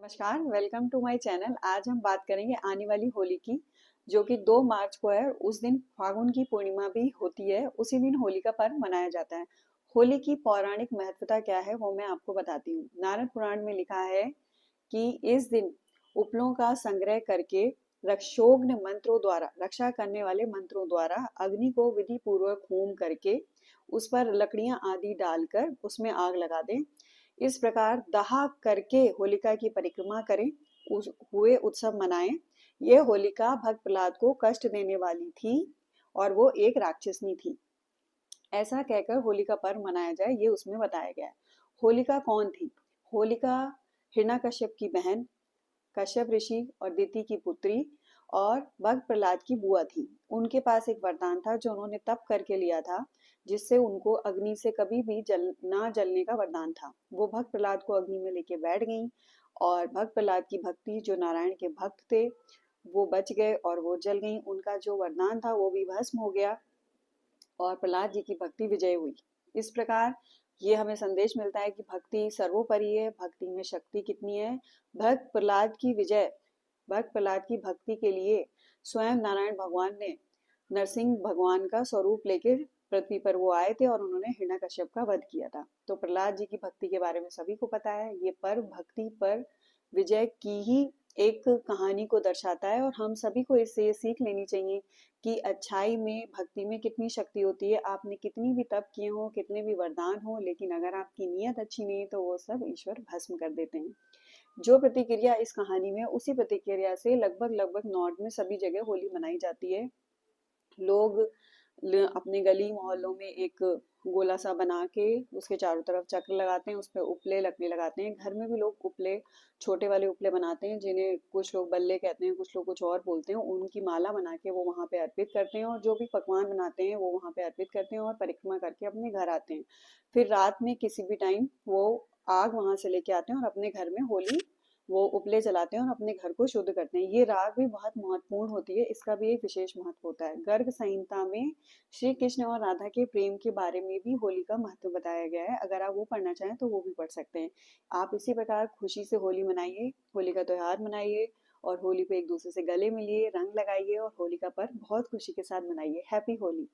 नमस्कार, welcome to my channel. आज हम बात करेंगे आने वाली होली की, जो कि 2 मार्च को है। उस दिन फागुन की पूर्णिमा भी होती है। उसी दिन होली का पर्व मनाया जाता है। होली की पौराणिक महत्वता क्या है वो मैं आपको बताती हूँ। नारद पुराण में लिखा है कि इस दिन उपलों का संग्रह करके रक्षोघ्न मंत्रों द्वारा, रक्षा करने वाले मंत्रों द्वारा अग्नि को विधि पूर्वक होम करके उस पर लकड़ियां आदि डालकर उसमें आग लगा दें। इस प्रकार दाह करके होलिका की परिक्रमा करें, उस हुए उत्सव मनाएं। ये होलिका भक्त प्रहलाद को कष्ट देने वाली थी और वो एक राक्षसनी थी। ऐसा कहकर होली का पर्व मनाया जाए, ये उसमें बताया गया है। होलिका कौन थी? होलिका हिरण्यकश्यप की बहन, कश्यप ऋषि और दिति की पुत्री और भक्त प्रहलाद की बुआ थी। उनके पास एक वरदान था जो उन्होंने तप करके लिया था, जिससे उनको अग्नि से कभी भी ना जलने का वरदान था। वो भक्त प्रहलाद को अग्नि में लेके बैठ गई और भक्त प्रहलाद की भक्ति, जो नारायण के भक्त थे, वो बच गए और वो जल गई। उनका जो वरदान था वो भी भस्म हो गया और प्रहलाद जी की भक्ति विजय हुई। इस प्रकार ये हमें संदेश मिलता है कि भक्ति सर्वोपरि है, भक्ति में शक्ति कितनी है। भक्त प्रहलाद की विजय, भक्त प्रहलाद की भक्ति के लिए स्वयं नारायण भगवान ने नरसिंह भगवान का स्वरूप लेकर पृथ्वी पर वो आए थे और उन्होंने हिरण्यकश्यप का वध किया था। तो प्रहलाद जी की भक्ति के बारे में सभी को पता है। ये पर्व भक्ति पर विजय की ही एक कहानी को दर्शाता है और हम सभी को इससे ये सीख लेनी चाहिए कि अच्छाई में, भक्ति में कितनी शक्ति होती है। आपने कितनी भी तप किए हो, कितने भी वरदान हो, लेकिन अगर आपकी नीयत अच्छी नहीं है तो वो सब ईश्वर भस्म कर देते हैं। जो प्रतिक्रिया इस कहानी में, उसी प्रतिक्रिया से लगभग लगभग नॉर्थ में सभी जगह होली मनाई जाती है। लोग अपने गली मोहल्लों में एक गोला सा बना के उसके चारों तरफ चक्र लगाते हैं, उस पर उपले लकड़ी लगाते हैं। घर में भी लोग उपले, छोटे वाले उपले बनाते हैं, जिन्हें कुछ लोग बल्ले कहते हैं, कुछ लोग कुछ और बोलते हैं। उनकी माला बना के वो वहां पे अर्पित करते हैं और जो भी पकवान बनाते हैं वो वहां पे अर्पित करते हैं और परिक्रमा करके अपने घर आते हैं। फिर रात में किसी भी टाइम वो आग वहां से लेके आते हैं और अपने घर में होली वो उपले जलाते हैं और अपने घर को शुद्ध करते हैं। ये राग भी बहुत महत्वपूर्ण होती है, इसका भी एक विशेष महत्व होता है। गर्ग संहिता में श्री कृष्ण और राधा के प्रेम के बारे में भी होली का महत्व बताया गया है। अगर आप वो पढ़ना चाहें तो वो भी पढ़ सकते हैं। आप इसी प्रकार खुशी से होली मनाइए, होली का त्योहार मनाइए और होली पे एक दूसरे से गले मिलिए, रंग लगाइए और होली का पर्व बहुत खुशी के साथ मनाइए। हैप्पी होली।